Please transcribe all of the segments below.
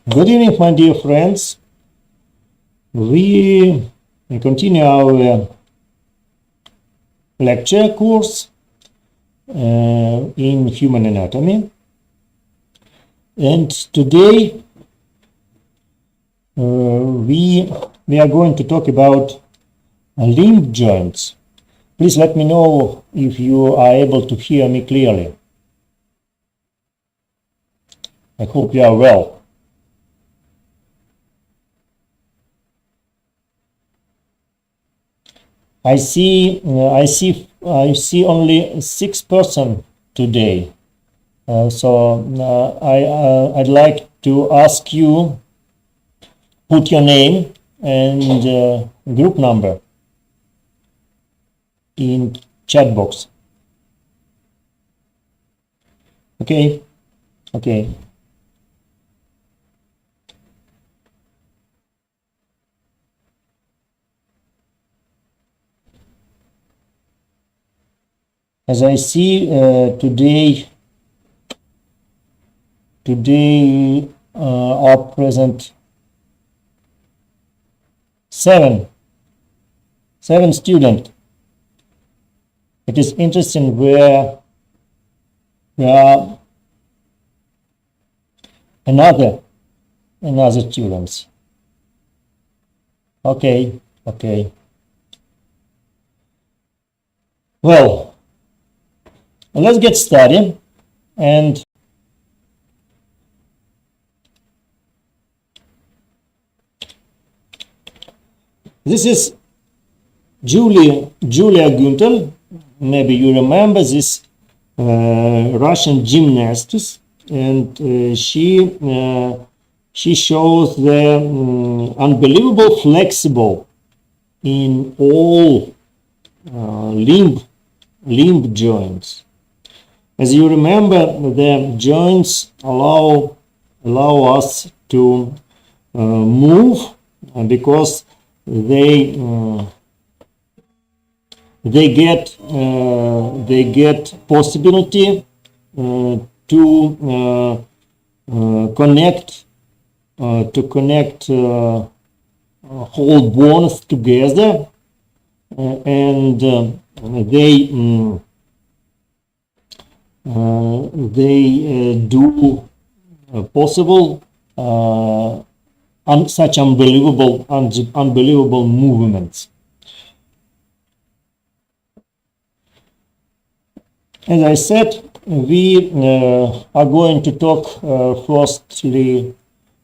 Good evening, my dear friends. We continue our lecture course in human anatomy, and today we are going to talk about limb joints. Please let me know if you are able to hear me clearly. I hope you are well. I see only 6% today. I'd like to ask you, put your name and group number in chat box. Okay. As I see today are present seven students. It is interesting where another students. Okay. Well, let's get started. And this is Julia Guntel. Maybe you remember this Russian gymnast, and she shows the unbelievable flexible in all limb joints. As you remember, the joints allow us to move because they get possibility to connect whole bones together, and they do possible such unbelievable movements. As I said, we are going to talk firstly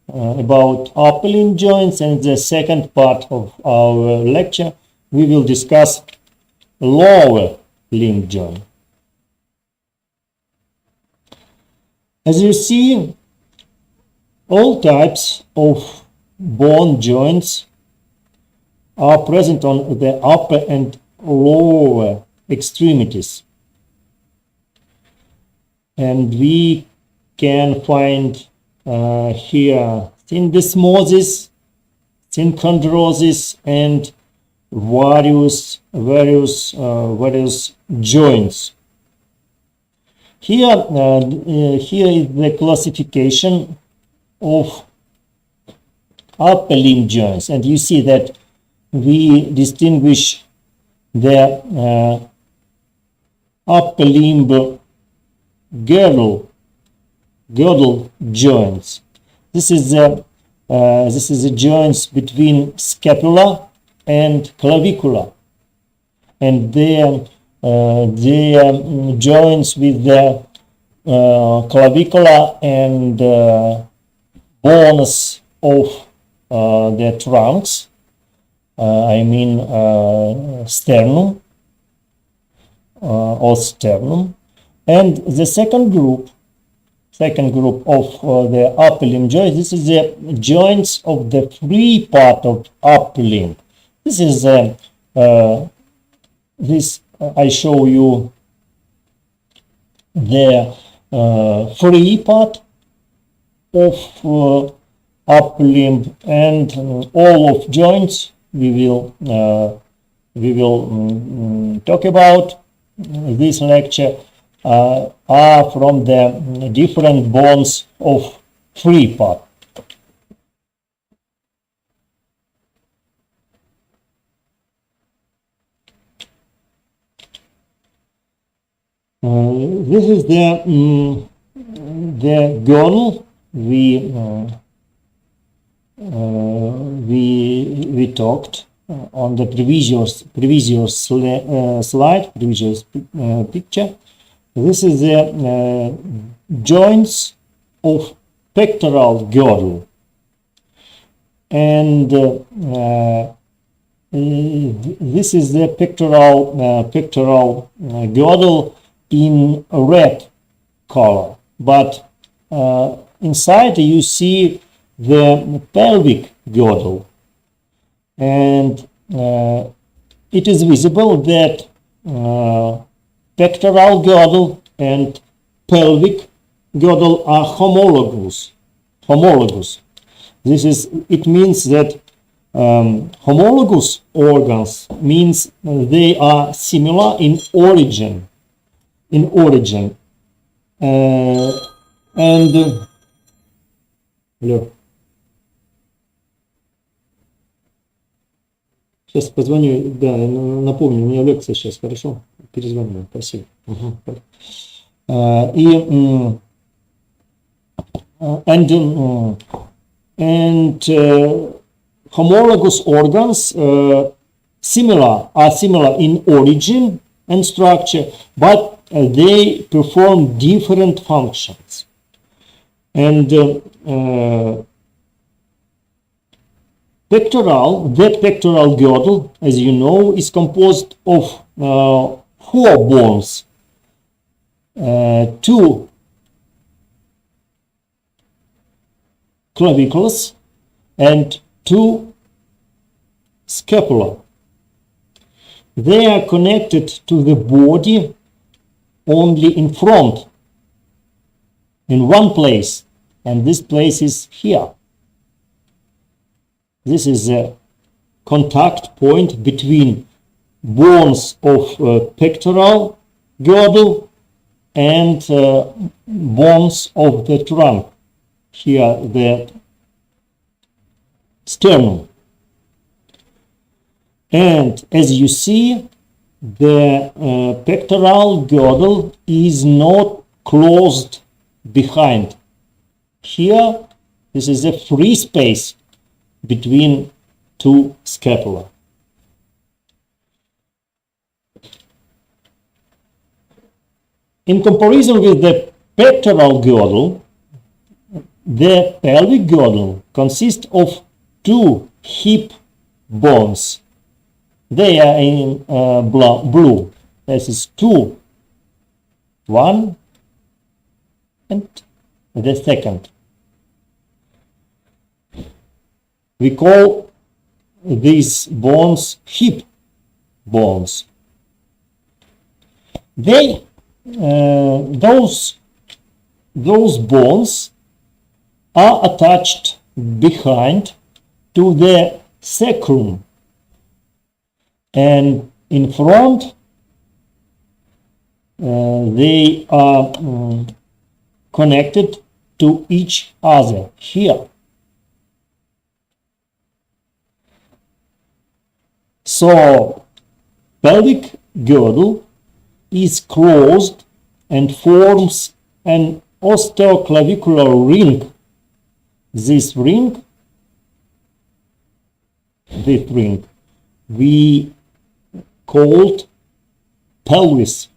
about upper limb joints, and the second part of our lecture we will discuss lower limb joint. As you see, all types of bone joints are present on the upper and lower extremities. And we can find here syndesmosis, synchondrosis, and various joints. Here is the classification of upper limb joints, and you see that we distinguish the upper limb girdle joints. This is the joints between scapula and clavicular, and their joints with the clavicular and bones of the trunks, sternum or sternum. And the second group of the upper limb joints, this is the joints of the free part of upper limb. This is I show you the free part of upper limb, and all of joints we will we will talk about this lecture are from the different bones of free part. This is the girdle we talked on the previous slide, previous picture. This is the joints of pectoral girdle, and this is the pectoral girdle in red color, but inside you see the pelvic girdle, and it is visible that pectoral girdle and pelvic girdle are homologous. It means that homologous organs means they are similar in origin. Алло. Сейчас позвоню, да, напомню, у меня лекция сейчас, хорошо? Перезвоню, спасибо. Homologous organs are similar in origin and structure, but they perform different functions. And the pectoral girdle, as you know, is composed of 4 bones, 2 clavicles and 2 scapula. They are connected to the body only in front, in one place, and this place is here. This is a contact point between bones of pectoral girdle and bones of the trunk. Here the sternum. And as you see, the pectoral girdle is not closed behind. Here, this is a free space between 2 scapula. In comparison with the pectoral girdle, the pelvic girdle consists of 2 hip bones. They are in blue. This is 2. 1 and the second. We call these bones hip bones. Those bones are attached behind to the sacrum, and in front they are connected to each other here. So pelvic girdle is closed and forms an osteoclavicular ring. This ring we called pelvis.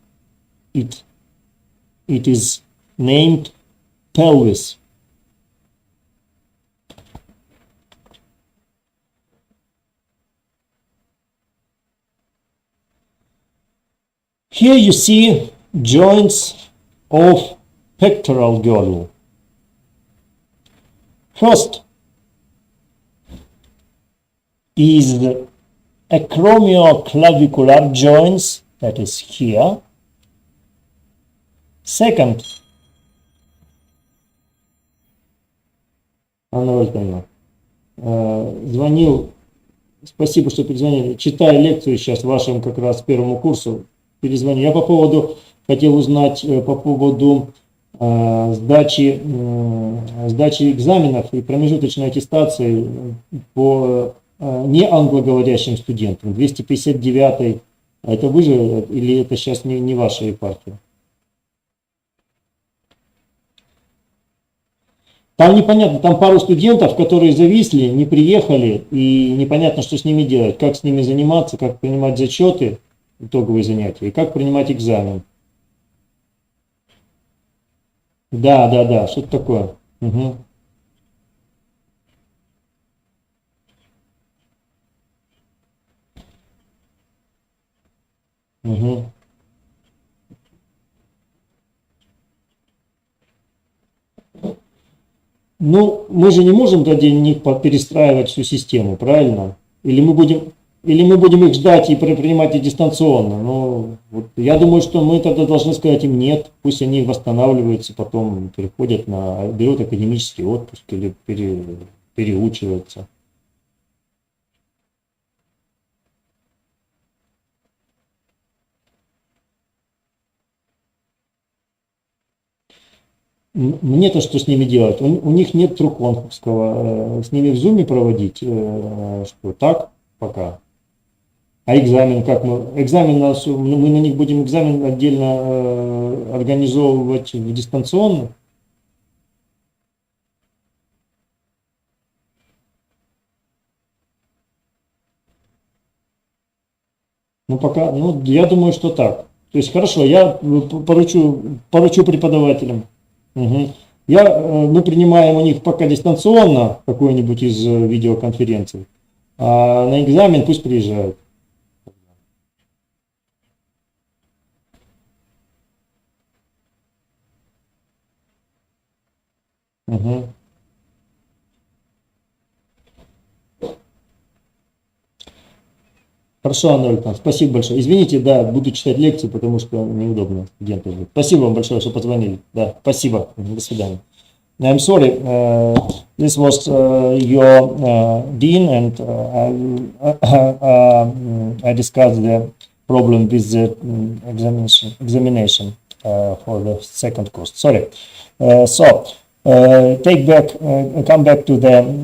It is named pelvis. Here you see joints of pectoral girdle. First is the Acromioclavicular joints, that is here. Second, Анна Ольговна, звонил Спасибо, что перезвонили. Читаю лекцию сейчас вашему как раз первому курсу. Перезвоню. Я по поводу хотел узнать по поводу сдачи экзаменов и промежуточной аттестации по не англоговорящим студентам. 259-й. Это вы же или это сейчас не ваша епархия? Там непонятно, там пару студентов, которые зависли, не приехали, и непонятно, что с ними делать, как с ними заниматься, как принимать зачеты, итоговые занятия, и как принимать экзамен. Да, что-то такое. Угу. Угу. Ну, мы же не можем ради них перестраивать всю систему, правильно? Или мы будем их ждать и принимать их дистанционно. Но вот я думаю, что мы тогда должны сказать им нет, пусть они восстанавливаются, потом переходят берут академический отпуск или переучиваются. Мне-то что с ними делать? У них нет трухонковского. С ними в зуме проводить? Что так? Пока. А экзамен как мы? Мы на них будем экзамен отдельно организовывать дистанционно? Ну пока, я думаю, что так. То есть хорошо, я поручу преподавателям. Угу. Мы принимаем у них пока дистанционно какой-нибудь из видеоконференций, а на экзамен пусть приезжают. Угу. Хорошо, Анна Ольговна, спасибо большое. Извините, да, буду читать лекцию, потому что неудобно студенты ждут. Спасибо вам большое, что позвонили. Да, спасибо. До свидания. I'm sorry, this was your dean, and I discussed the problem with the examination for the second course. Sorry. Come back to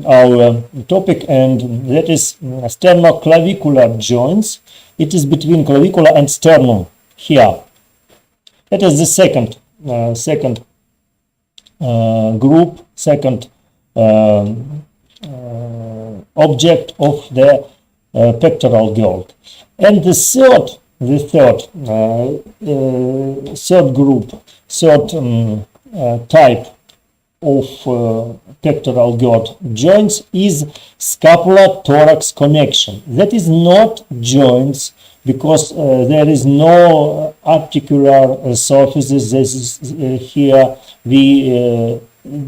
our topic, and that is sternoclavicular joints. It is between clavicular and sternum here. That is the second group, second object of the pectoral girdle, and the third group, type of pectoral girdle joints is scapular-thorax connection. That is not joints because there is no articular surfaces. This is here we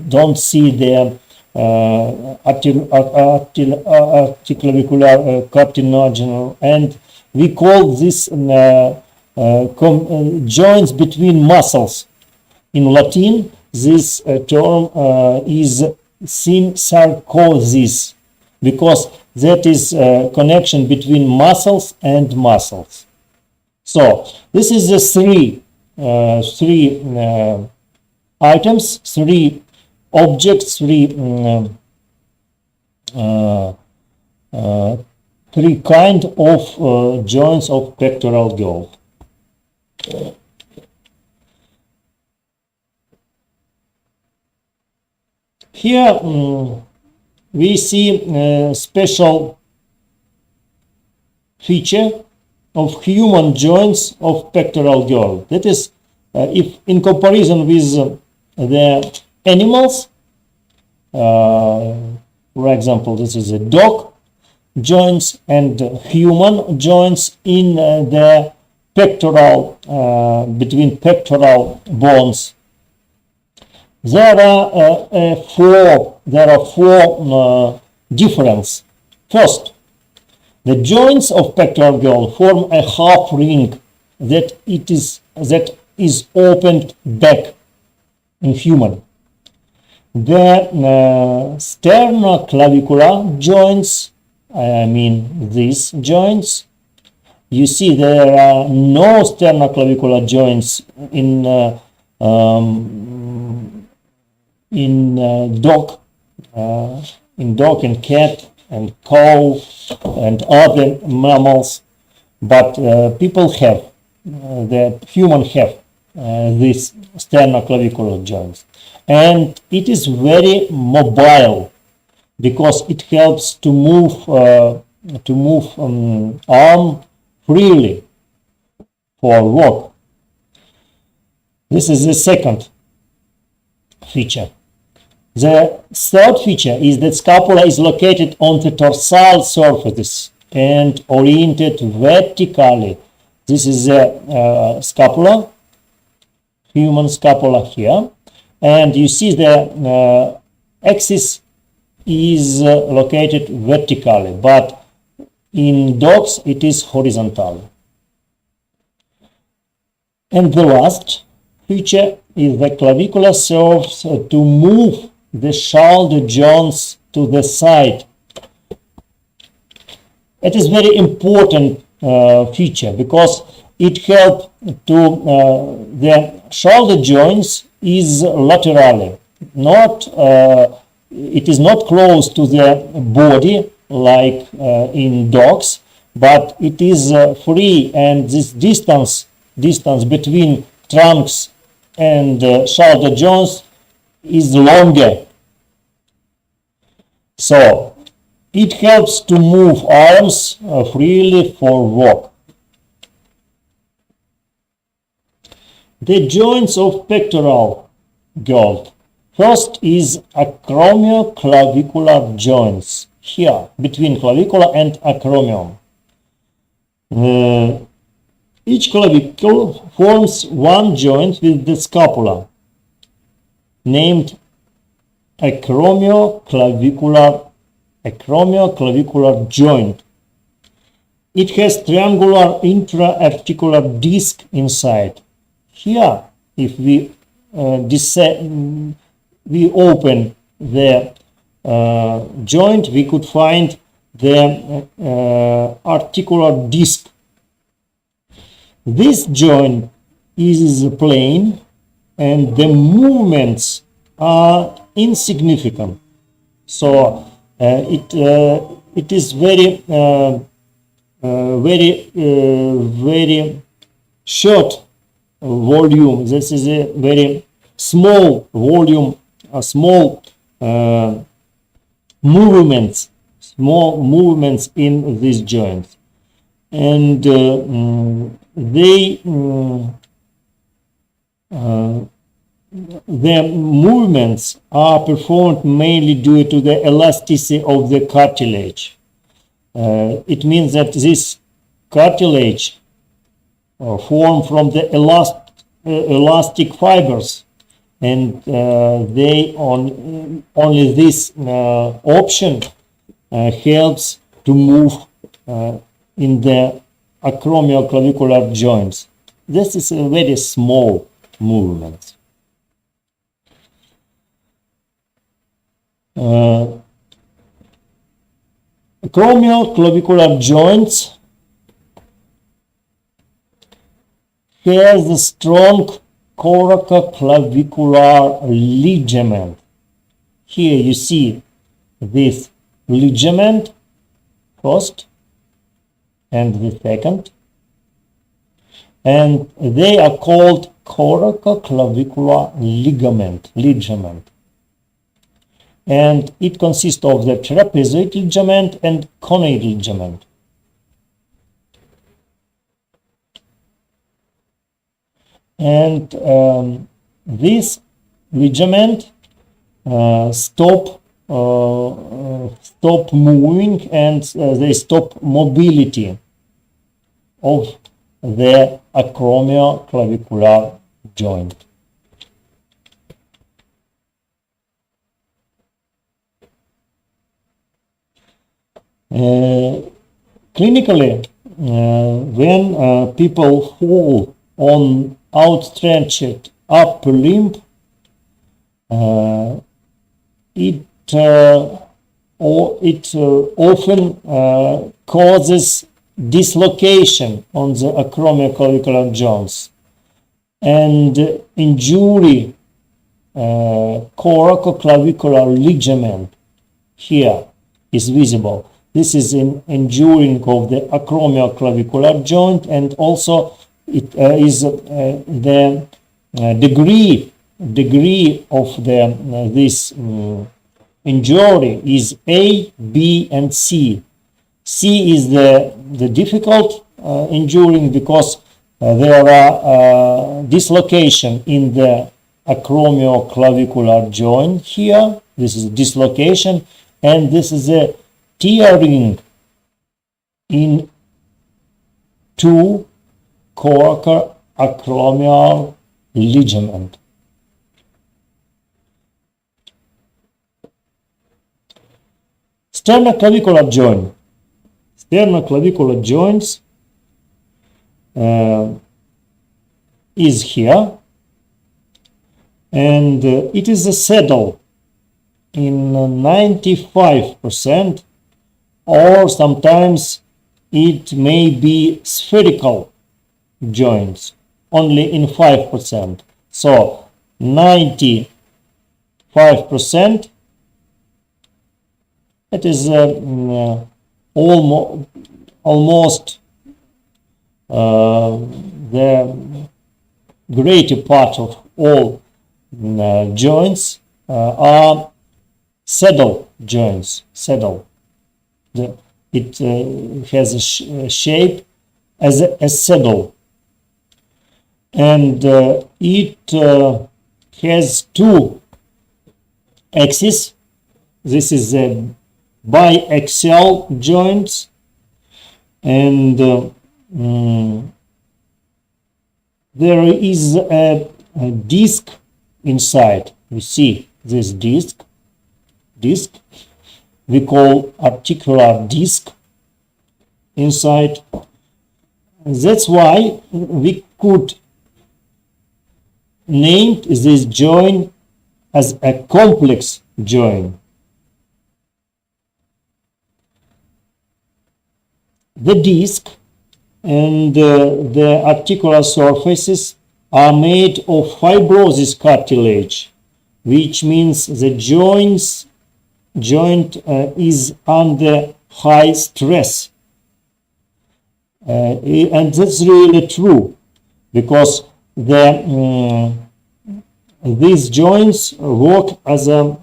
don't see the articulavicular cartinoginal, and we call this joints between muscles. In Latin, this term is synsarcosis, because that is a connection between muscles and muscles. So this is the three items, three objects, three kind of joints of pectoral girdle. Here we see a special feature of human joints of pectoral girdle. That is, if in comparison with the animals, for example, this is a dog joints and human joints in the pectoral, between pectoral bones. There are four differences. First, the joints of pectoral girdle form a half ring that is opened back in human. The sternoclavicular joints I mean these joints. You see there are no sternoclavicular joints in dog, and cat and cow and other mammals, but people have, the human have these sternoclavicular joints, and it is very mobile because it helps to move arm freely for walk. This is the second feature. The third feature is that scapula is located on the dorsal surface and oriented vertically. This is the scapula, human scapula here, and you see the axis is located vertically, but in dogs it is horizontal. And the last feature is the clavicular serves to move the shoulder joints to the side. It is very important feature because it helps to the shoulder joints is laterally, not it is not close to the body like in dogs, but it is free, and this distance between trunks and shoulder joints is longer. So it helps to move arms freely for walk. The joints of pectoral girdle. First is acromioclavicular joints, here between clavicular and acromion. Each clavicle forms one joint with the scapula, named acromioclavicular joint. It has triangular intra-articular disc inside. Here, if we open the joint, we could find the articular disc. This joint is plain and the movements are insignificant. So it is very short volume. This is a very small volume, small movements in these joints, and the movements are performed mainly due to the elasticity of the cartilage. It means that this cartilage formed from the elastic fibers, and only this option helps to move in the acromioclavicular joints. This is a very small movement. Acromioclavicular joints has a strong Coracoclavicular ligament. Here you see this ligament first and the second, and they are called Coracoclavicular ligament, and it consists of the trapezoid ligament and conoid ligament. And this ligament stop moving, and they stop mobility of the acromioclavicular joint. Clinically, when people fall on outstretched upper limb, it or it often causes dislocation on the acromioclavicular joints and injury Coraco clavicular ligament here is visible. This is an injuring of the acromioclavicular joint, and also it is the degree of the this injury is A, B, and C. C is the difficult injuring because there are dislocation in the acromioclavicular joint here. This is dislocation, and this is a tearing in two coraco acromial ligament. Sternoclavicular joint. Sternoclavicular joints is here, and it is a saddle in 95%, or sometimes it may be spherical joints only in 5%. So 95%, it is almost the greater part of all joints are saddle joints. Saddle. It has a shape as a saddle, and it has two axes. This is a biaxial joints, and there is a disc inside. You see this disc we call articular disc inside. That's why we could name this joint as a complex joint. The disc and the articular surfaces are made of fibrosis cartilage, which means the joint is under high stress. And that's really true, because these joints work as a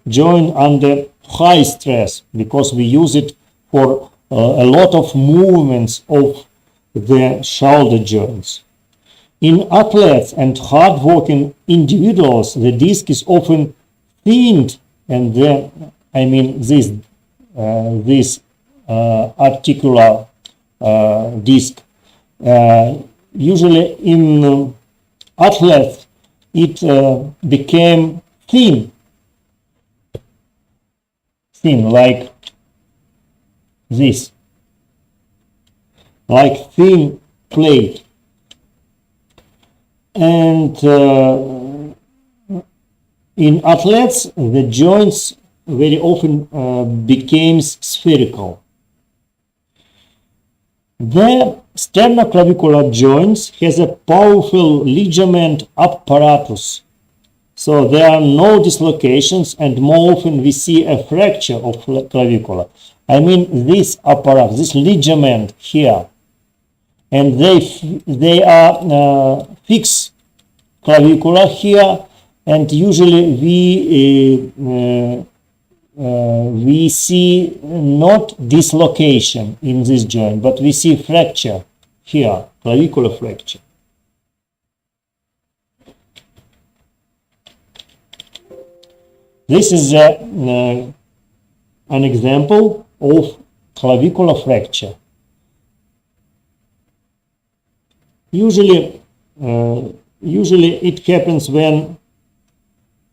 joint under high stress, because we use it for a lot of movements of the shoulder joints. In athletes and hard-working individuals, the disc is often thinned, and this articular disc. Usually in athletes, it became thin like this, like thin plate. And in athletes, the joints very often became spherical. The sternoclavicular joints has a powerful ligament apparatus, so there are no dislocations, and more often we see a fracture of clavicular. I mean this apparatus, this ligament here, and they are fixed clavicular here, and usually we see not dislocation in this joint, but we see fracture here, clavicular fracture. This is an example of clavicular fracture. Usually it happens when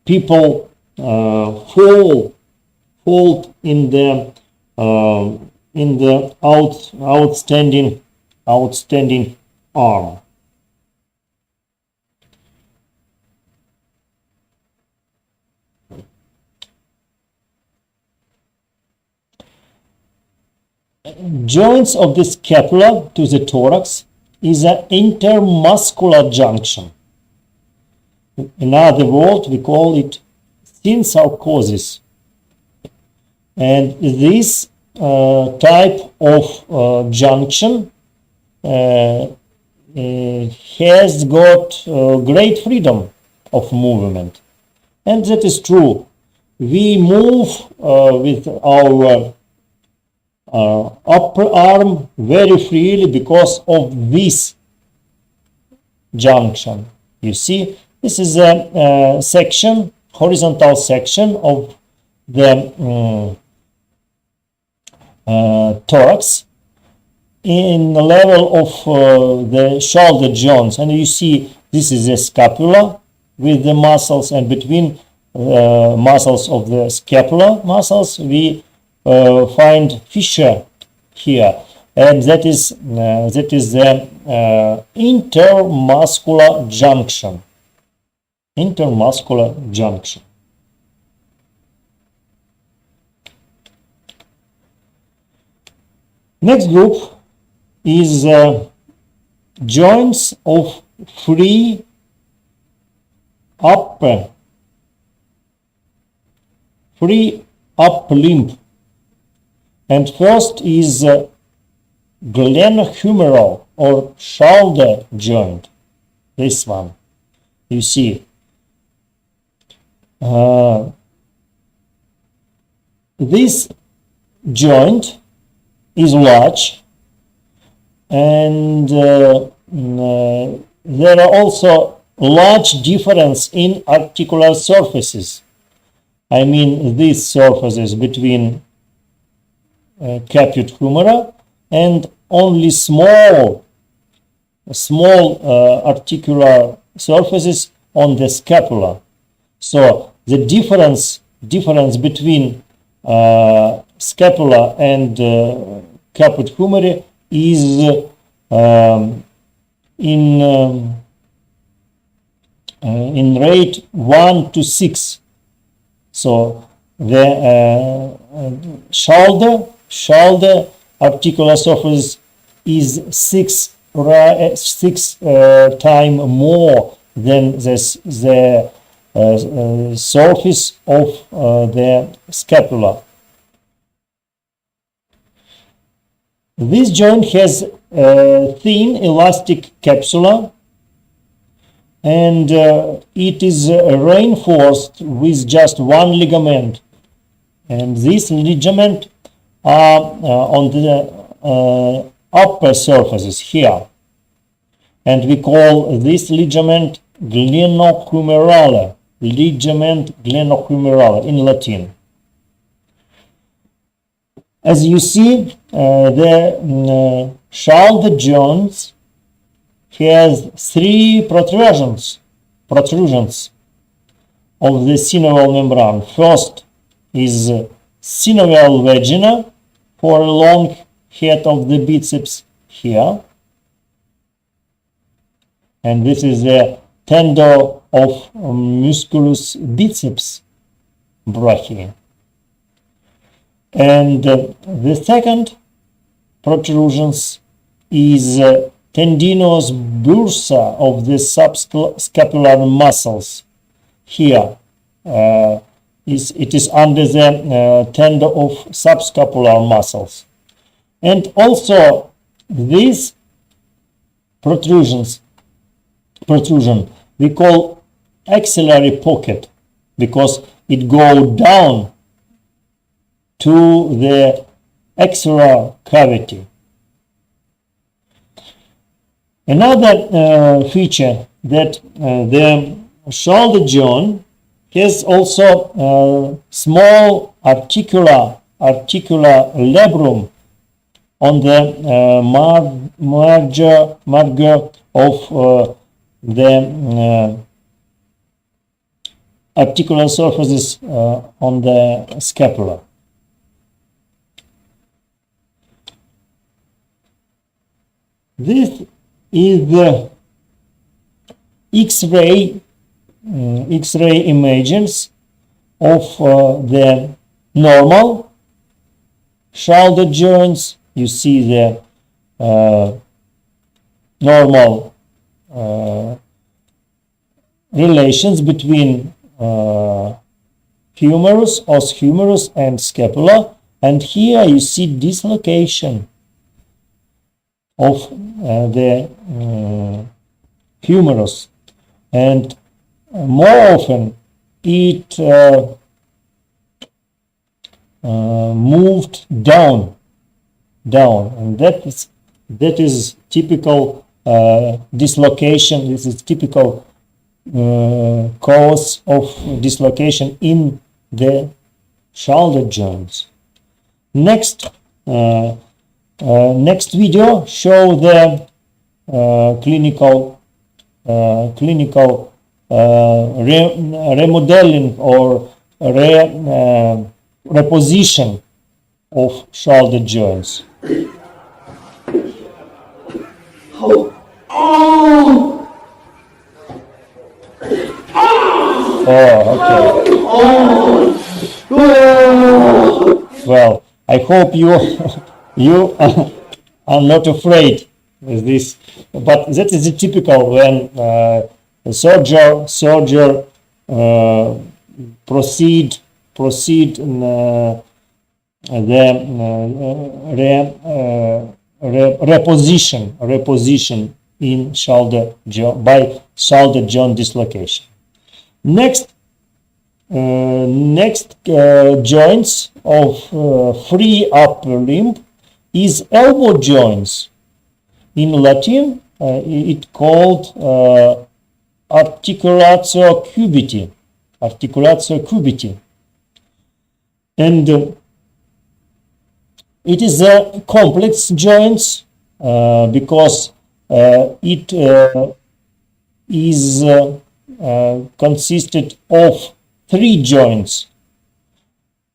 people fall in the outstanding arm. joints of the scapula to the thorax is an intermuscular junction. In other words, we call it synsarcosis. And this type of junction has got great freedom of movement. And that is true. We move with our upper arm very freely because of this junction. You see, this is a section, horizontal section of the thorax in the level of the shoulder joints. And you see, this is the scapula with the muscles, and between muscles of the scapular muscles we find fissure here, and that is the intermuscular junction. Intermuscular junction. Next group is joints of free upper limb, and first is glenohumeral or shoulder joint. This one, you see, this joint is large, and there are also large difference in articular surfaces. I mean these surfaces between caput humera and only small articular surfaces on the scapula. So the difference between scapula and caput humeri is in rate 1 to 6. So the shoulder articular surface is 6 times more than the surface of the scapula. This joint has a thin elastic capsula, and it is reinforced with just one ligament, and this ligament are on the upper surfaces here, and we call this ligament glenohumeral, ligament glenohumeral in Latin. As you see, the shoulder joints has 3 protrusions of the synovial membrane. First is synovial vagina for a long head of the biceps here, and this is the tendon of musculus biceps brachii. And the second protrusions is tendinous bursa of the subscapular muscles here. It is under the tendon of subscapular muscles. And also this protrusion we call axillary pocket, because it goes down to the axillary cavity. Another feature that the shoulder joint has also small articular labrum on the margin of the articular surfaces on the scapula. This is the X-ray images of the normal shoulder joints you see the normal relations between humerus, os humerus, and scapula, and here you see dislocation of the humerus, and more often it moved down, and that is typical dislocation. This is typical cause of dislocation in the shoulder joints. Next video show the clinical remodeling or reposition of shoulder joints. Well, I hope you are not afraid with this, but that is typical when surgeon proceed the reposition in shoulder joint by shoulder joint dislocation. Next joints of free upper limb is elbow joints. In Latin, it called articulatio cubiti. And it is a complex joints because it is consisted of three joints: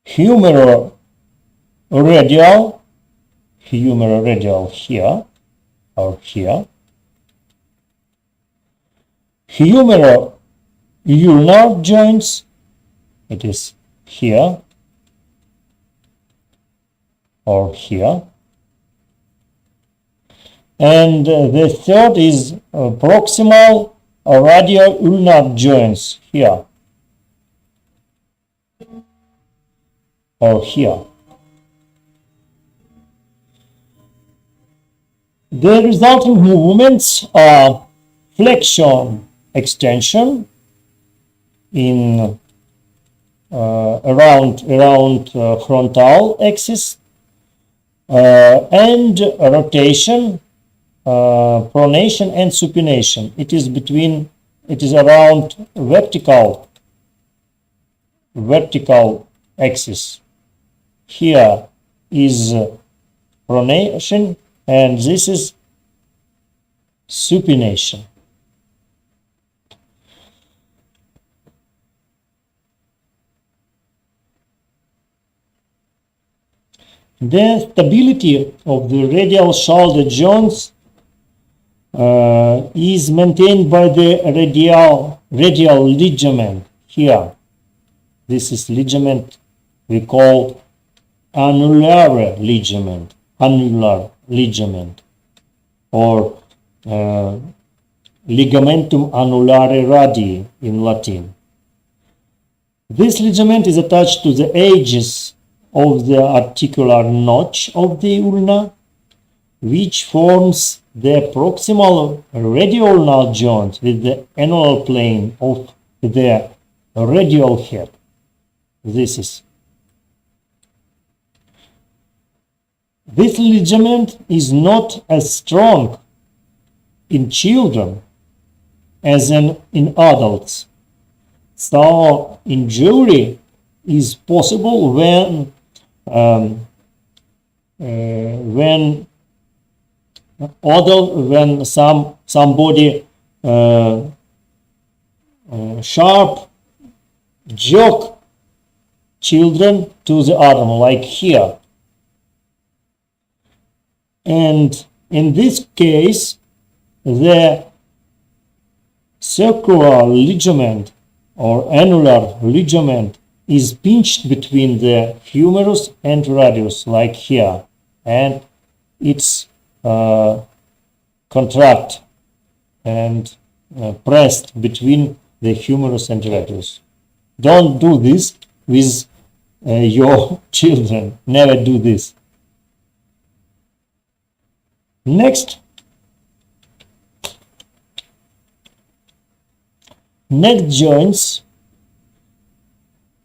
humeroradial here or here, humerulnar joints, it is here or here, and the third is proximal radio-ulnar joints here or here. The resulting movements are flexion, extension in around frontal axis, and rotation, pronation and supination. It is around vertical axis. Here is pronation and this is supination. The stability of the radial shoulder joints is maintained by the radial ligament here. This is ligament we call annular ligament or ligamentum annulare radii in Latin. This ligament is attached to the edges of the articular notch of the ulna, which forms the proximal radioulnar joint with the annular plane of the radial head. This ligament is not as strong in children as in adults, so injury is possible when somebody sharp jerk children to the arm, like here. And in this case, the circular ligament or annular ligament is pinched between the humerus and radius, like here, and it's contract and pressed between the humerus and rectus. Don't do this with your children. Never do this. Next joints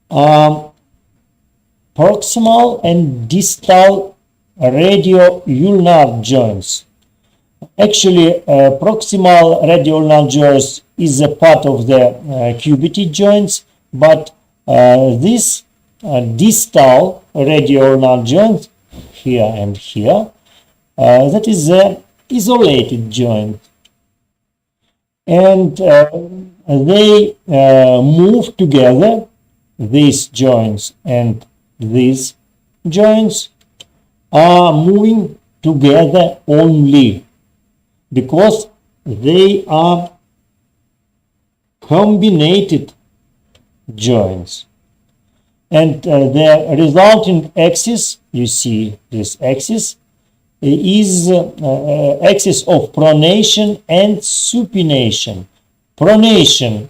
are proximal and distal radio-ulnar joints. Actually, proximal radio-ulnar joints is a part of the cuvity joints, but this distal radio-ulnar joint here and here, that is an isolated joint, and they move together. These joints and these joints are moving together only because they are combined joints, and the resulting axis, you see this axis, is axis of pronation and supination. Pronation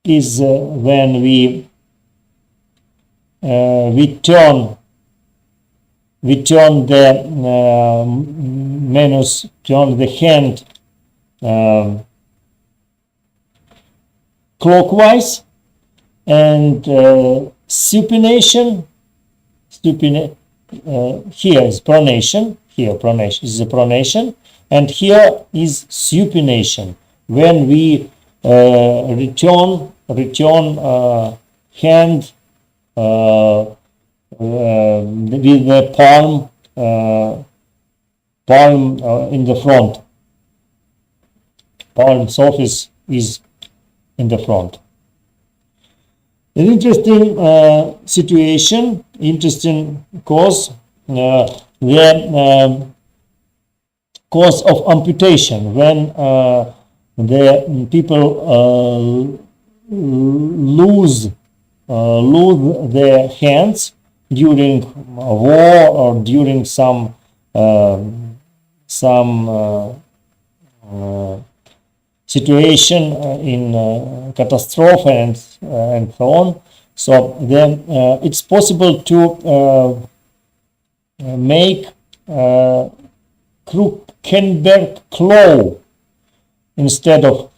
is when we turn the manus, turn the hand clockwise, and supination, here is pronation, here pronation is the pronation, and here is supination, when we return hand with the palm in the front. Palm surface is in the front. An interesting situation, interesting cause, the cause of amputation, when the people lose their hands during a war or during some situation in catastrophe and so on. So then it's possible to make Krukenberg claw instead of,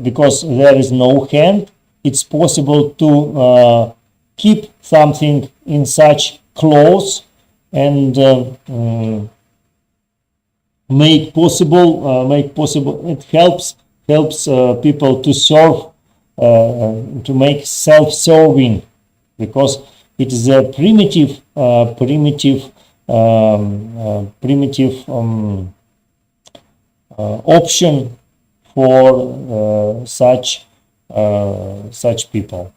because there is no hand, it's possible to keep something in such claws and make possible. It helps people to serve, to make self-serving, because it is a primitive option for such people.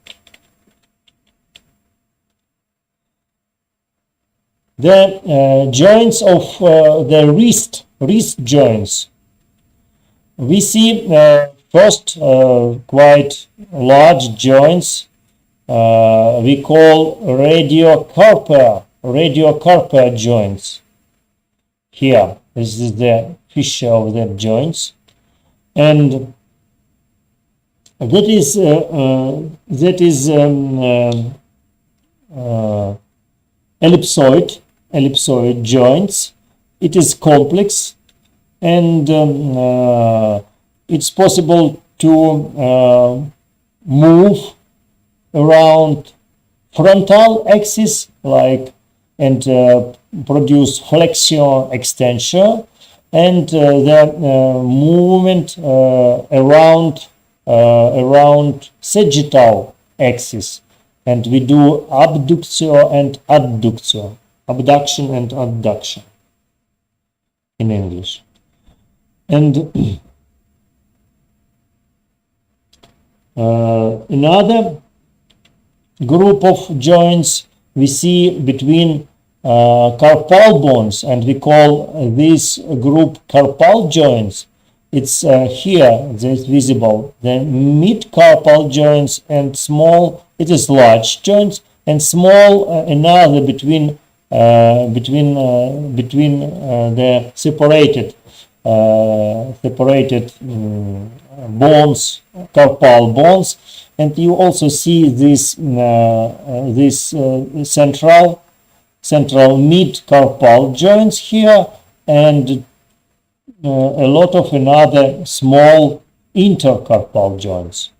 The joints of the wrist joints. We see first quite large joints we call radiocarpal joints. Here, this is the fissure of the joints, and that is ellipsoid joints. It is complex, and it's possible to move around frontal axis, like, and produce flexion extension, and the movement around sagittal axis, and we do abductio and adductio, abduction and adduction in English. And another group of joints we see between carpal bones, and we call this group carpal joints. It's here, it's visible, the mid-carpal joints, and small, it is large joints, and small another between the separated bones, carpal bones, and you also see this central mid-carpal joints here, and a lot of another small intercarpal joints,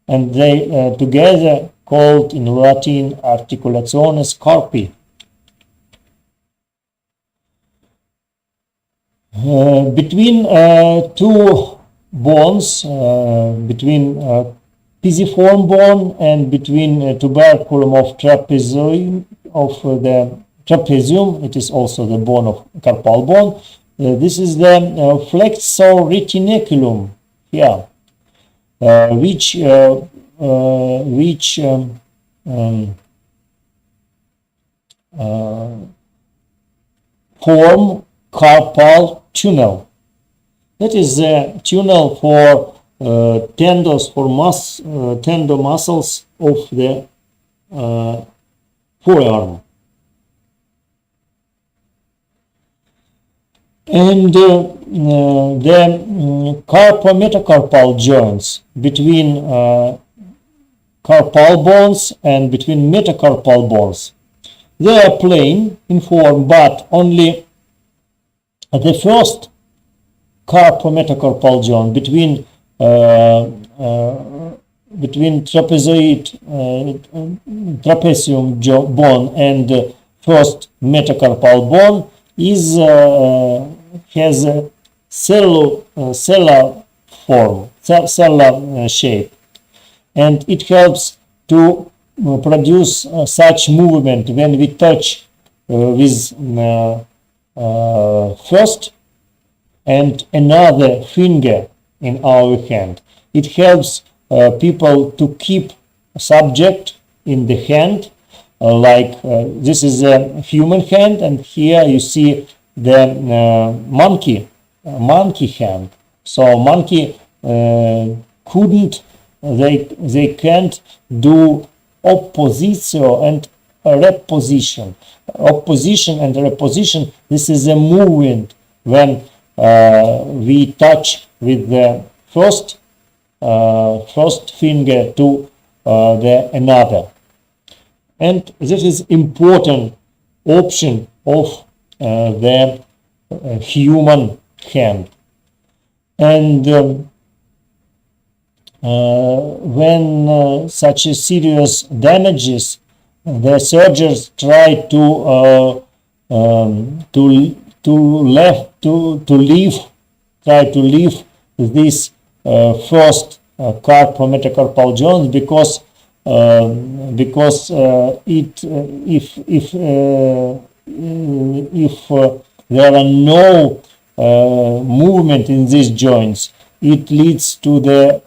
and they together called in Latin articulationes carpi. Between two bones, between pisiform bone and between tuberculum of trapezium, it is also the bone of carpal bone. This is the flexor retinaculum here, which form carpal tunnel. That is the tunnel for tendons, for tendon muscles of the forearm. And the carpometacarpal joints between carpal bones and between metacarpal bones, they are plane in form, but only the first carpometacarpal joint between trapezium bone and first metacarpal bone is has a cellular form, cellular shape, and it helps to produce such movement when we touch with first and another finger in our hand. It helps people to keep a subject in the hand, like this is a human hand, and here you see the monkey hand. So monkey couldn't, they can't do oppositio and reposition. Opposition and reposition, this is a movement when we touch with the first finger to the another, and this is important option of the human hand. And when such a serious damages, the surgeons try to leave this first carpometacarpal joint because if there are no movement in these joints, it leads to the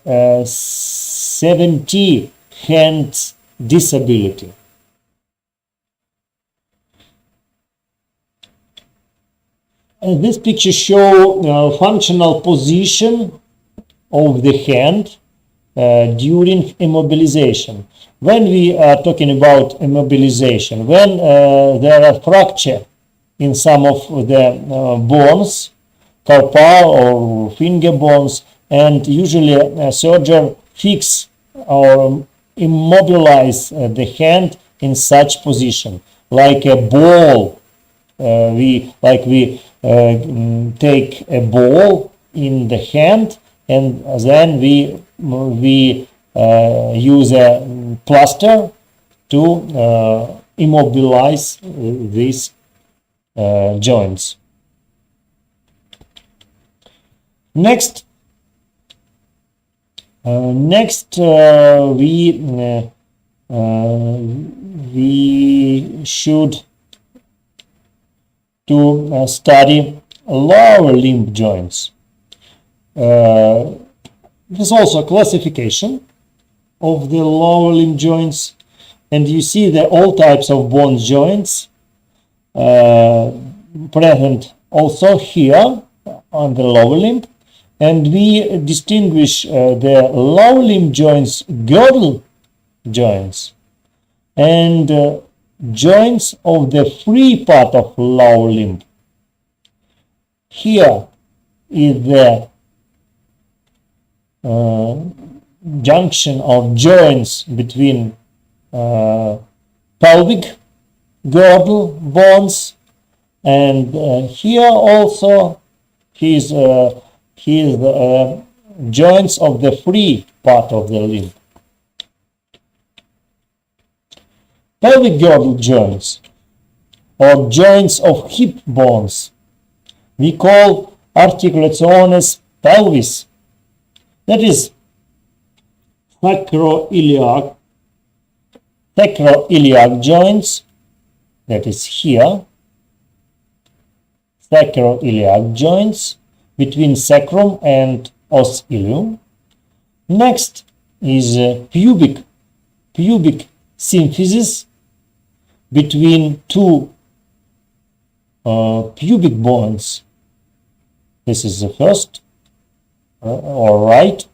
70 hands disability. And this picture shows functional position of the hand during immobilization. When we are talking about immobilization, when there are fracture in some of the bones, carpal or finger bones, and usually a surgeon fix or immobilize the hand in such position, like a ball. We take a ball in the hand, and then we use a plaster to immobilize these joints. Next, we should to study lower limb joints. There's also a classification of the lower limb joints, and you see that all types of bone joints present also here on the lower limb, and we distinguish the lower limb joints, girdle joints, and joints of the free part of lower limb. Here is the junction of joints between pelvic girdle bones, and here also is the joints of the free part of the limb. Pelvic girdle joints, or joints of hip bones, we call articulationes pelvis. That is sacroiliac joints, that is here, sacroiliac joints between sacrum and os ilium. Next is pubic symphysis between two pubic bones. This is the first or right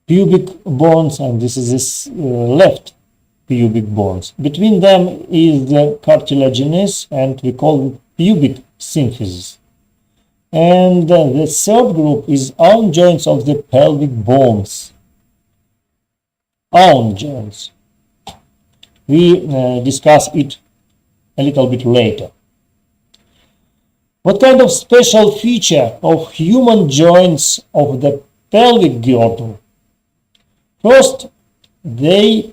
pubic bones, and this is this left pubic bones. Between them is the cartilaginous, and we call it pubic symphysis. And the third group is own joints of the pelvic bones. Own joints. We discuss it a little bit later. What kind of special feature of human joints of the pelvic girdle? First, they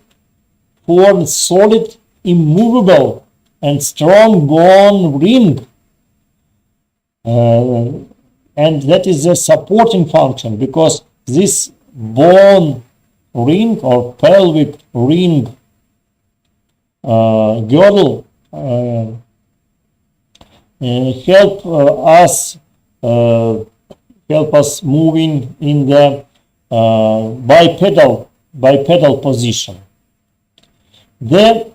form solid, immovable, and strong bone ring. And that is a supporting function, because this bone ring or pelvic ring girdle help us moving in the bipedal position. The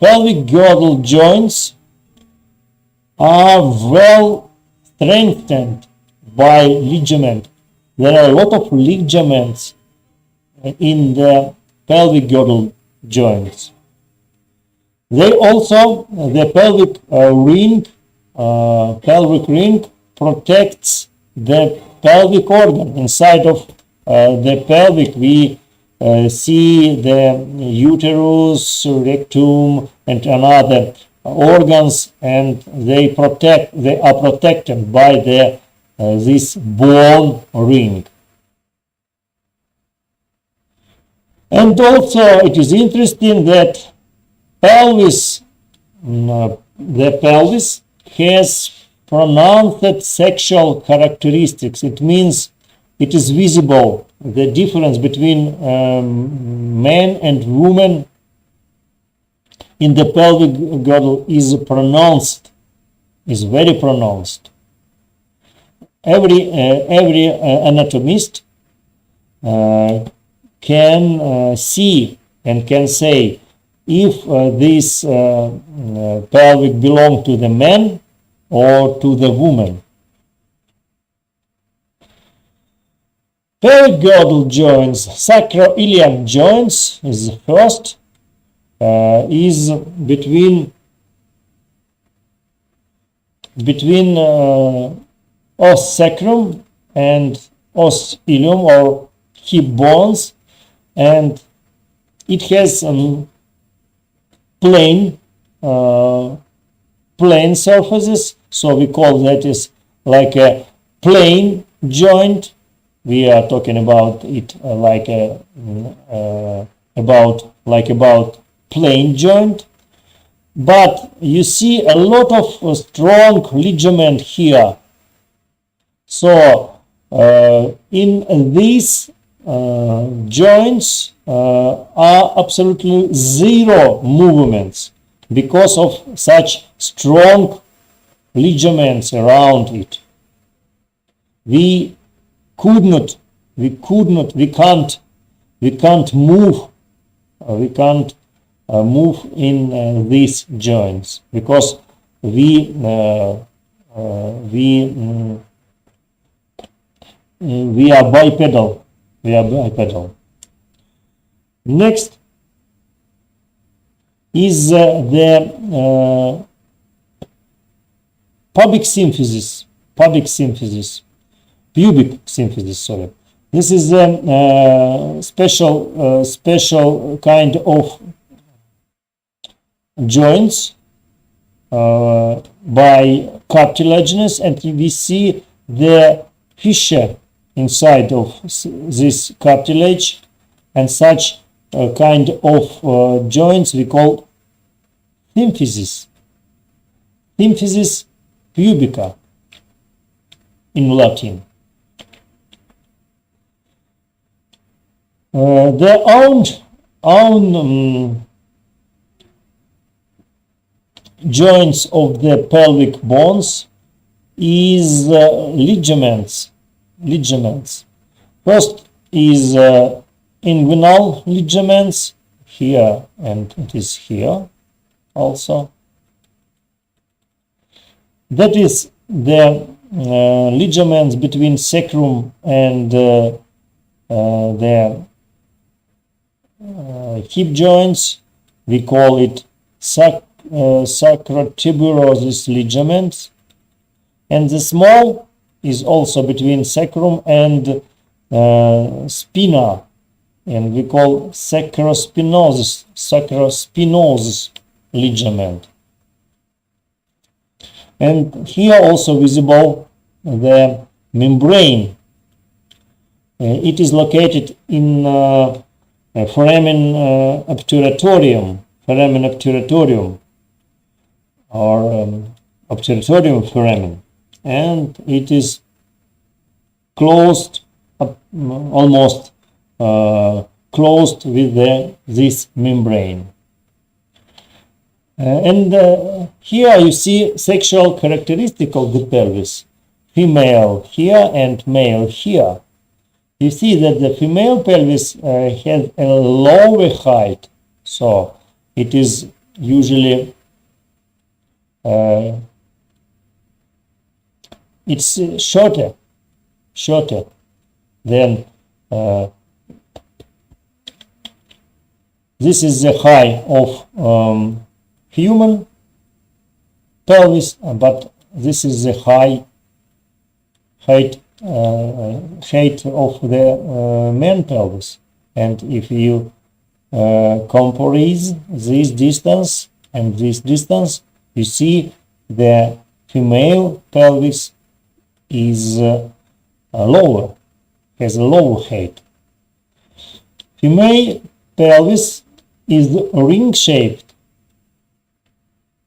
pelvic girdle joints are well strengthened by ligament. There are a lot of ligaments in the pelvic girdle joints. They also, the pelvic ring protects the pelvic organ. Inside of the pelvic, we see the uterus, rectum, and another organs, and they are protected by this bone ring. And also, it is interesting that the pelvis has pronounced sexual characteristics. It means it is visible. The difference between men and women in the pelvic girdle is very pronounced. Every anatomist can see and can say if this pelvic belong to the man or to the woman. Pelvic girdle joints, sacroiliac joints is the first, is between os sacrum and os ilium, or hip bones, and it has plane surfaces, so we call that is like a plane joint. We are talking about it about plane joint, but you see a lot of strong ligament here. So in these joints are absolutely zero movements because of such strong ligaments around it. We can't move in these joints because we are bipedal. Next, is the pubic symphysis, sorry. This is a special kind of joints by cartilaginous, and we see the fissure inside of this cartilage, and such kind of joints we call symphysis pubica in Latin. The own joints of the pelvic bones is ligaments. First is inguinal ligaments here, and it is here also. That is the ligaments between sacrum and the hip joints. We call it sacrotuberosus ligaments, and the small is also between sacrum and spina, and we call sacrospinosus ligament. And here also visible the membrane. It is located in foramen obturatorium, or obturatorium foramen, and it is closed, almost closed with this membrane. And here you see sexual characteristic of the pelvis, female here and male here. You see that the female pelvis has a lower height, so it is usually it's shorter than this is the height of human pelvis, but this is the height of the man pelvis. And if you compare this distance and this distance, you see the female pelvis is lower, has a lower height. Female pelvis is ring shaped.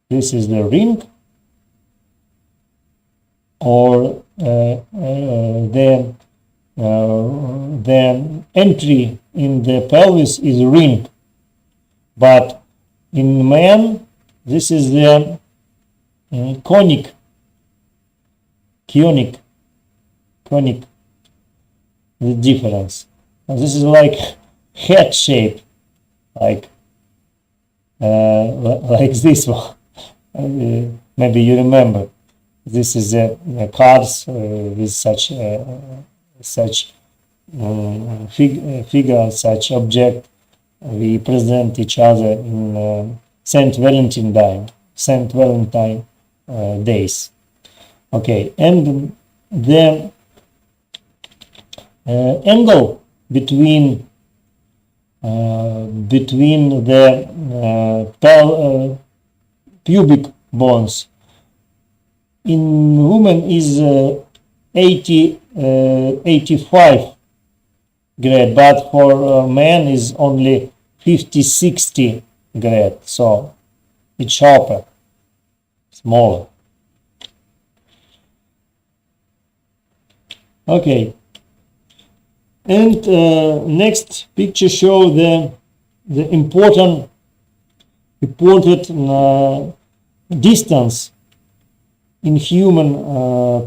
This is the ring, or the entry in the pelvis is ring, but in man this is the conic, the difference. This is like head shape, like this one. Maybe you remember. This is a cards with such figure, such object. We present each other in Saint Valentine days. Okay, and the angle between the pubic bones in women is 85 grade, but for men is only 50-60 grade, so it's sharper, smaller. Okay, and next picture shows the important distance in human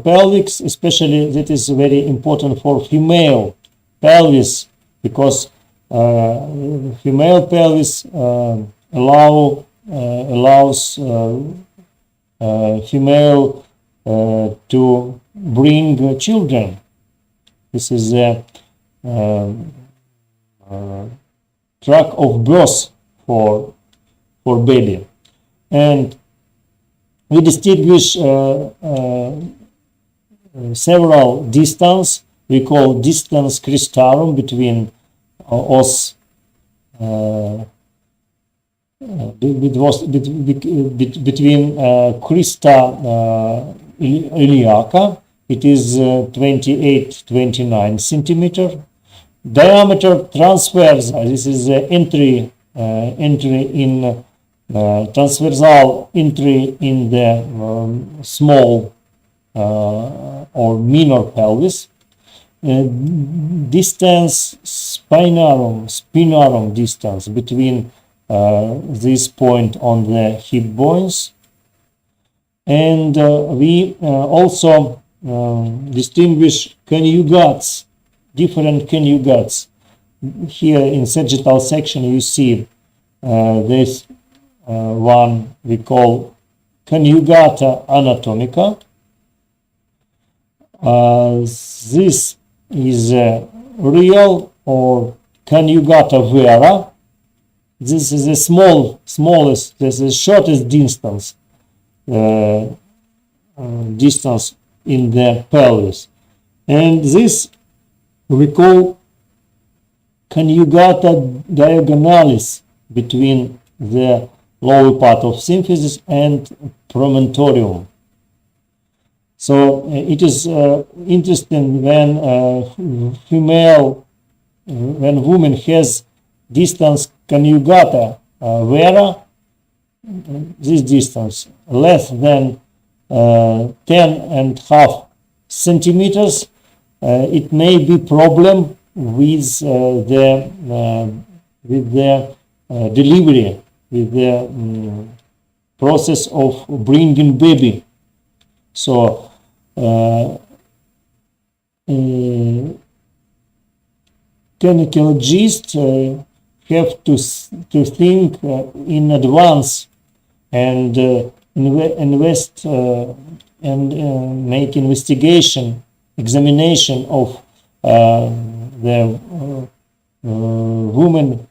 pelvis, especially that is very important for female pelvis, because female pelvis allows female to bring children. This is the track of birth for for baby. And we distinguish several distance. We call distance cristarum between os between crista iliaca. It is 28-29 centimeter. Diameter transverse. This is entry in transversal entry in the small or minor pelvis. Distance spinarum distance between this point on the hip bones. And we also distinguish conjugates, different conjugates. Here in sagittal section you see this one we call conjugata anatomica. This is real or conjugata vera. This is the smallest, this is shortest distance distance in the pelvis, and this we call conjugata diagonalis between the lower part of symphysis and promontorium. So it is interesting when when woman has distance conjugata vera, this distance less than 10.5 centimeters, it may be problem with the delivery, with the process of bringing baby. So gynecologists have to think in advance and invest and make investigation, examination of the women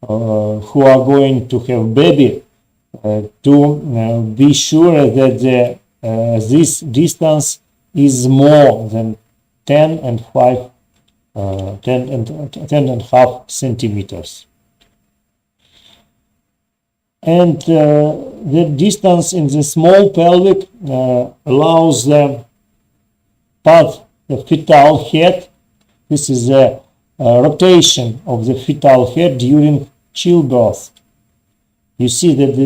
who are going to have baby, to be sure that this distance is more than 10.5 centimeters. And the distance in the small pelvic allows the fetal head. This is a rotation of the fetal head during childbirth. You see that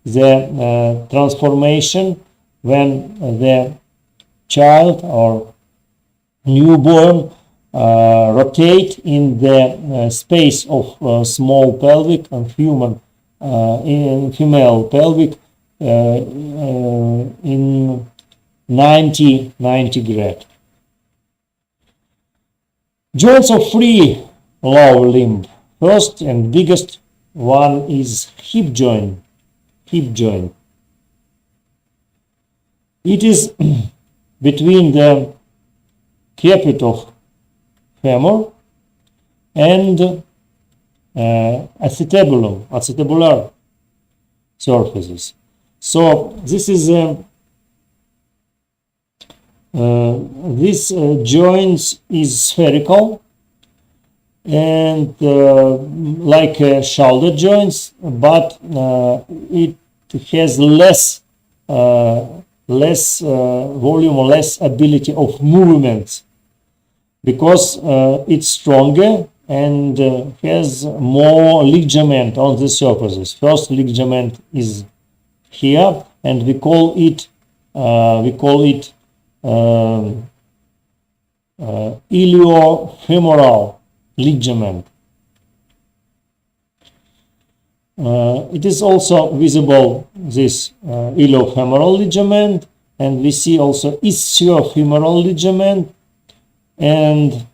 the transformation when the child or newborn rotate in the space of small pelvic and in female pelvic in 90 grad. Joints of free lower limb. First and biggest one is hip joint. It is between the caput of femur and acetabular surfaces. So this is this joint is spherical and like shoulder joints, but it has less volume or less ability of movement because it's stronger and has more ligament on the surfaces. First ligament is here, and we call it iliofemoral ligament. It is also visible, this iliofemoral ligament, and we see also ischiofemoral ligament, and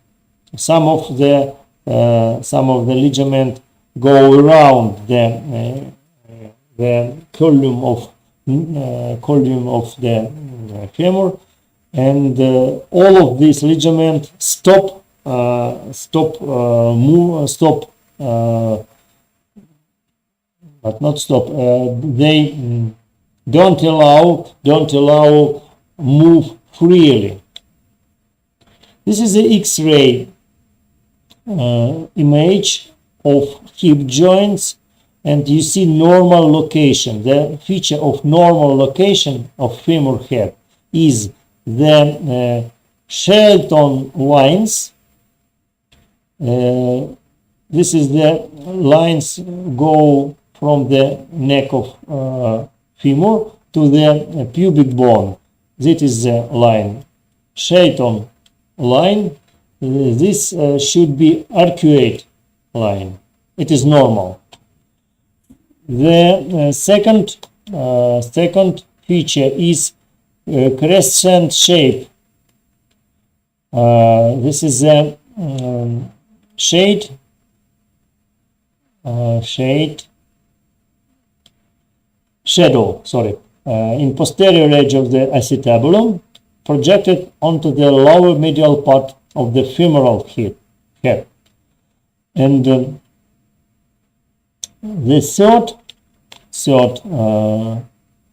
some of the ligament go around the column of the femur, and all of these ligament stop but not stop. They don't allow move freely. This is the X-ray image of hip joints, and you see normal location. The feature of normal location of femur head is the Shelton lines. This is the lines go from the neck of femur to the pubic bone. This is the line, Shelton line. This should be arcuate line. It is normal. The second feature is crescent shape. This is a shadow, in posterior edge of the acetabulum, projected onto the lower medial part of the femoral head. And the third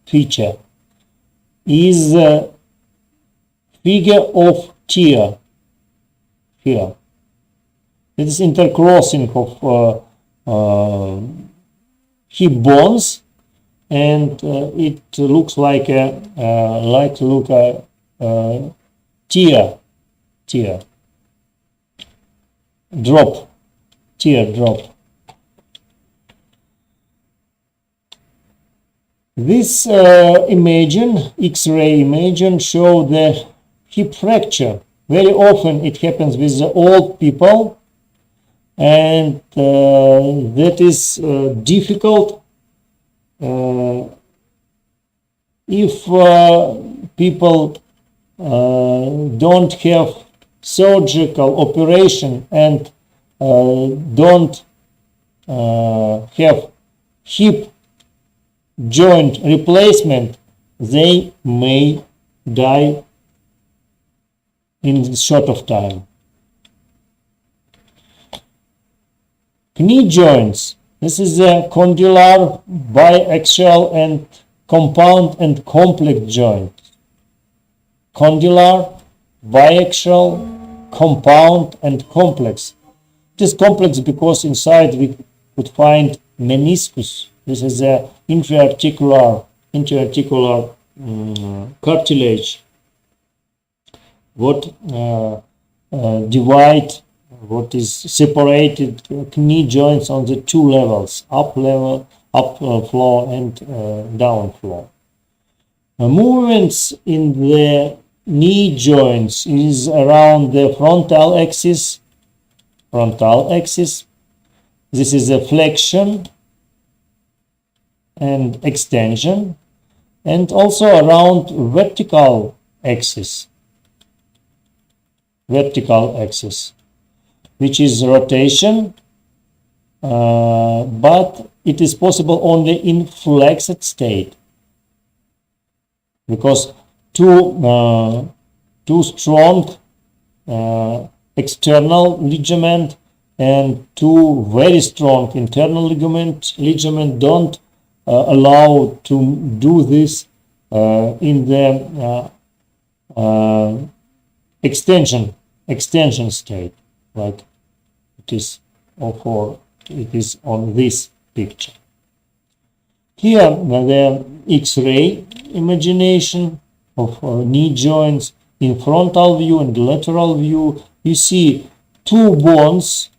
feature is figure of tear here. It is intercrossing of hip bones, and it looks like a tear drop. This X-ray imaging show the hip fracture. Very often it happens with the old people, and that is difficult if people don't have surgical operation and don't have hip joint replacement. They may die in short of time. Knee joints. This is a condylar, biaxial, and compound and complex joint. Condylar, biaxial, compound, and complex. It is complex because inside we could find meniscus. This is a intra-articular cartilage. What what is separated knee joints on the two levels, up floor and down floor. Movements in the knee joints is around the frontal axis. This is a flexion and extension, and also around vertical axis, which is rotation, but it is possible only in flexed state, because too strong external ligament and too very strong internal ligament don't allow to do this in the extension state, like it is on this picture. Here the X-ray imagination of knee joints in frontal view and lateral view. You see two bones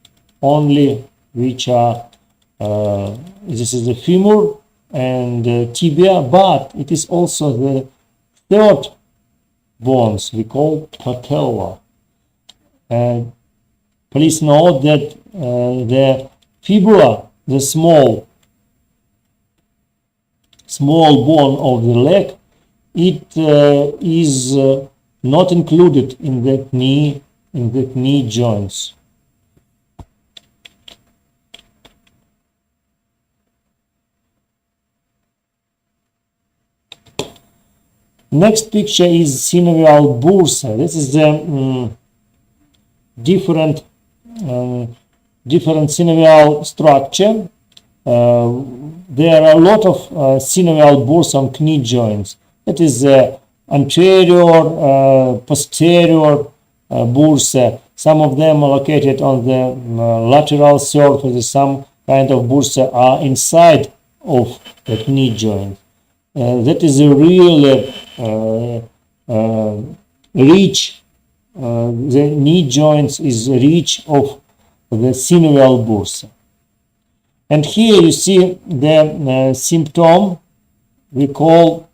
only, which are this is the femur and tibia, but it is also the third bones we call patella. And please note that the fibula, the small bone of the leg, it is not included in the knee joints. Next picture is synovial bursa. This is the different synovial structure there are a lot of synovial bursa on knee joints. That is anterior, posterior bursa. Some of them are located on the lateral surfaces. Some kind of bursa are inside of the knee joint. That is a really reach. The knee joints is reach of the synovial bursa. And here you see the symptom we call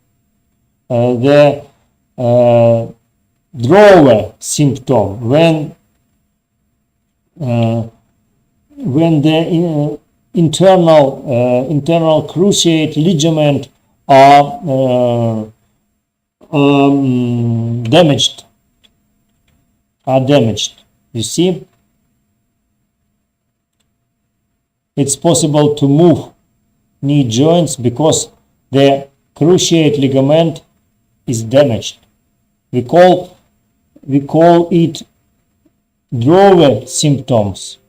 the drawer symptom, when the internal cruciate ligament are damaged. You see, it's possible to move knee joints because the cruciate ligament is damaged. We call it drawer symptoms.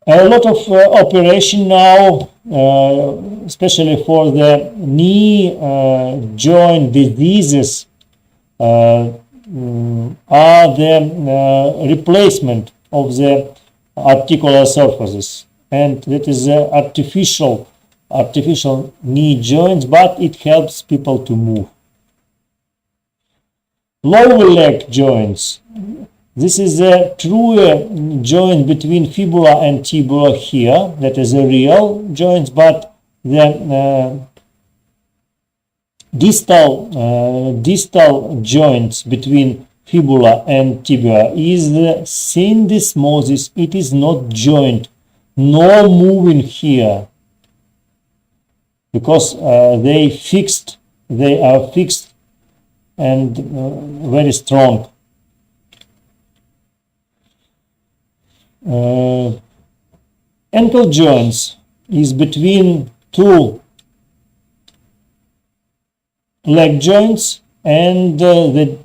A lot of operation now, especially for the knee joint diseases, are the replacement of the articular surfaces, and that is artificial knee joints, but it helps people to move. Lower leg joints. This is a true joint between fibula and tibula here. That is a real joint, but the distal joints between fibula and tibia is the syndesmosis. It is not joint, no moving here, because they are fixed and very strong. Ankle joints is between two leg joints and the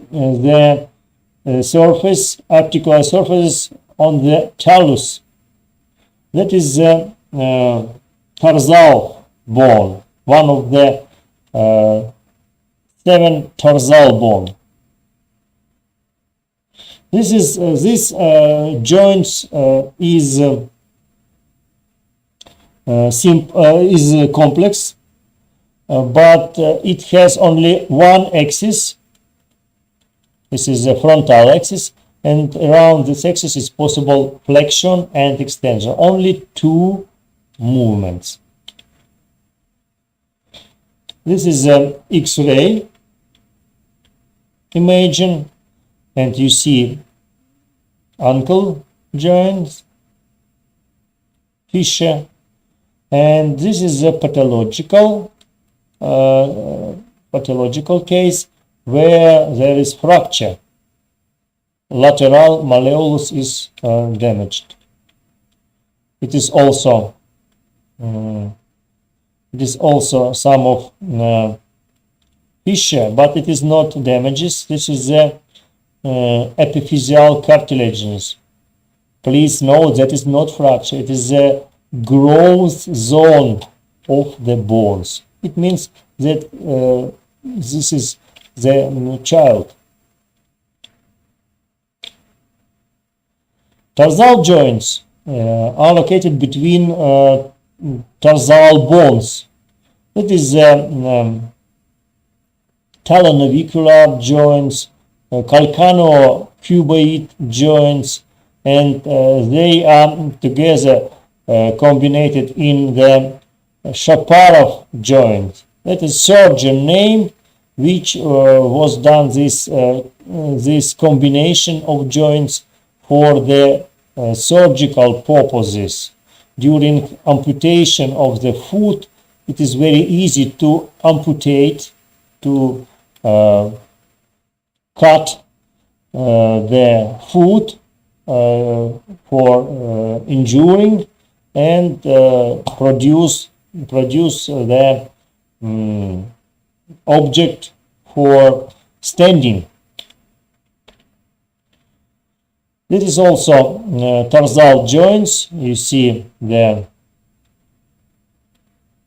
surface, articular surface on the talus. That is tarsal bone, one of the 7 tarsal bone. This joints is complex, but it has only one axis. This is the frontal axis, and around this axis is possible flexion and extension. Only 2 movements. This is an X-ray imaging, and you see ankle joints, fissure, and this is a pathological case where there is fracture. Lateral malleolus is damaged. It is also some of fissure, but it is not damages. This is the epiphyseal cartilaginous. Please note that is not fracture. It is the growth zone of the bones. It means that this is the child. Tarsal joints are located between tarsal bones. That is talonavicular joints, calcaneocuboid joints, and they are together combined in the Shaparov joint. That is surgeon name which was done this combination of joints for the surgical purposes. During amputation of the foot, it is very easy to amputate, to cut the foot for injuring and produce the object for standing. This is also tarsal joints. You see the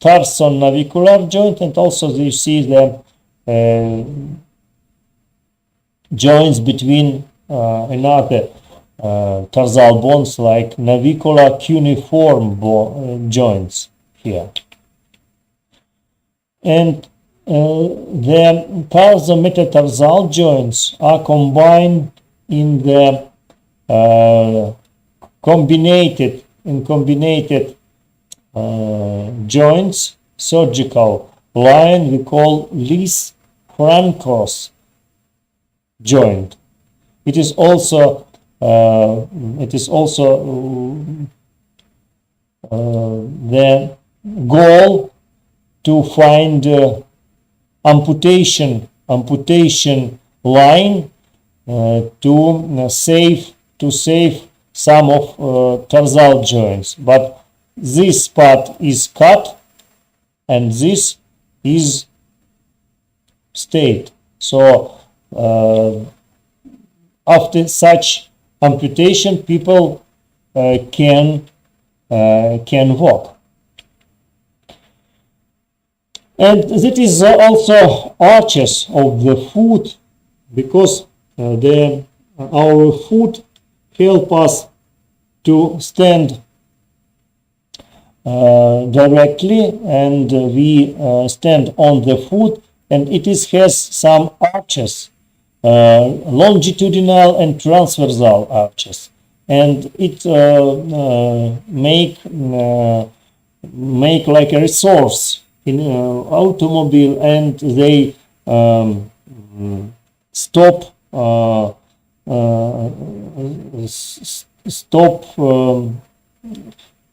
tarsonavicular joint, and also you see the joints between another tarsal bones like navicular cuneiform joints here. And the tarsometatarsal joints are combined in the combinated joints, surgical line we call Lis Francos joint. It is also the goal to find amputation line to save some of tarsal joints, but this part is cut and this is stayed. So after such amputation, people can walk. And that is also arches of the foot, because our foot help us to stand directly, and we stand on the foot, and it has some arches, longitudinal and transversal arches, and it make like a resource in automobile, and they stop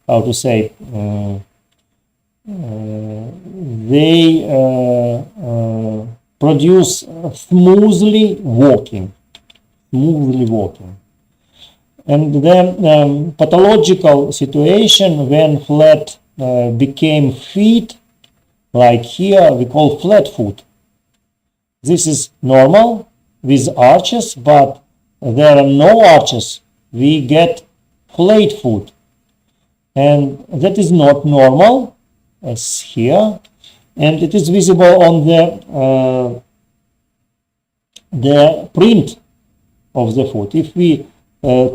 how to say, they produce smoothly walking. And then pathological situation when flat became feet, like here we call flat foot. This is normal with arches, but there are no arches, we get flat foot. And that is not normal, as here, and it is visible on the print of the foot. If we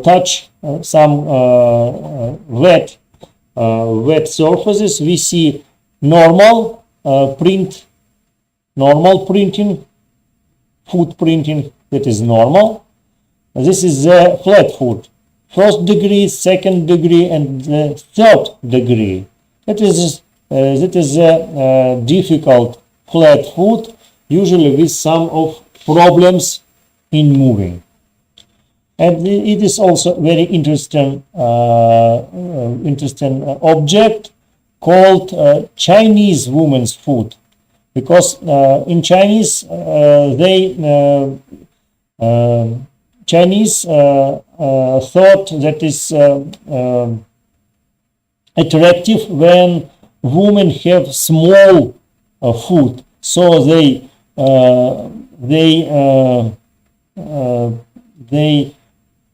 touch some wet surfaces, we see normal printing, foot printing, that is normal. This is the flat foot. First degree, second degree, and the third degree. That is a difficult flat foot, usually with some of problems in moving. And it is also very interesting object called Chinese woman's foot, because in Chinese Chinese thought that is attractive when women have small foot, so they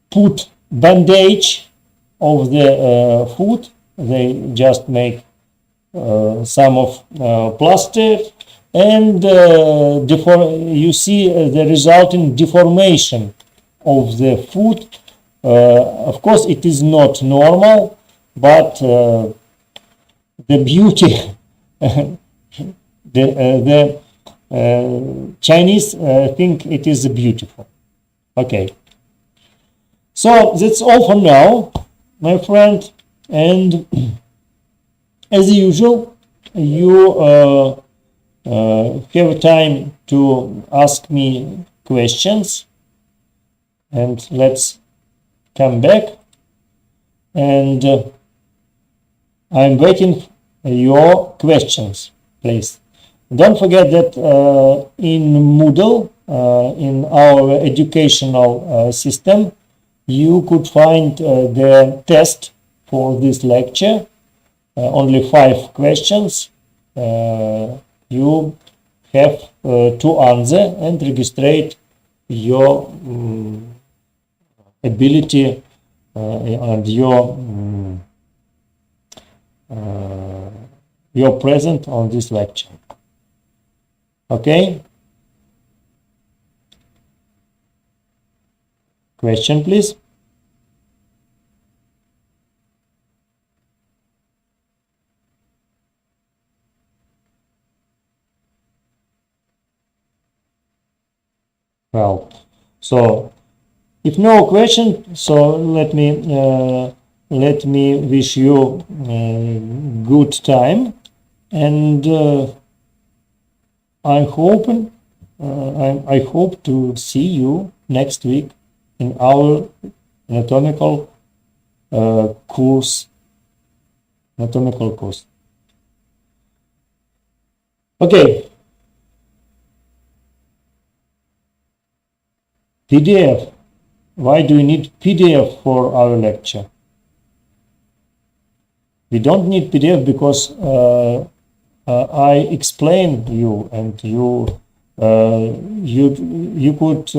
put bandage of the foot. They just make some of plaster, and you see the resulting deformation of the foot. Of course, it is not normal, but the beauty, the Chinese think it is beautiful. Okay, so that's all for now, my friend, and as usual, you have time to ask me questions, and let's come back, and I'm waiting your questions, please. Don't forget that in Moodle, in our educational system, you could find the test for this lecture, only 5 questions. You have to answer and register your ability and your present on this lecture. Okay? Question, please. Well, so if no question, so let me wish you good time, and I hope to see you next week in our anatomical course. Okay. PDF. Why do we need PDF for our lecture? We don't need PDF because I explained you, and you could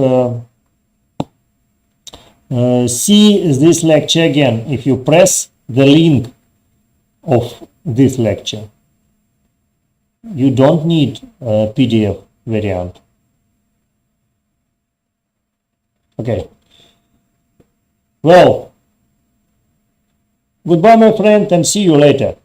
see this lecture again if you press the link of this lecture. You don't need a PDF variant. Okay. Well, goodbye, my friend, and see you later.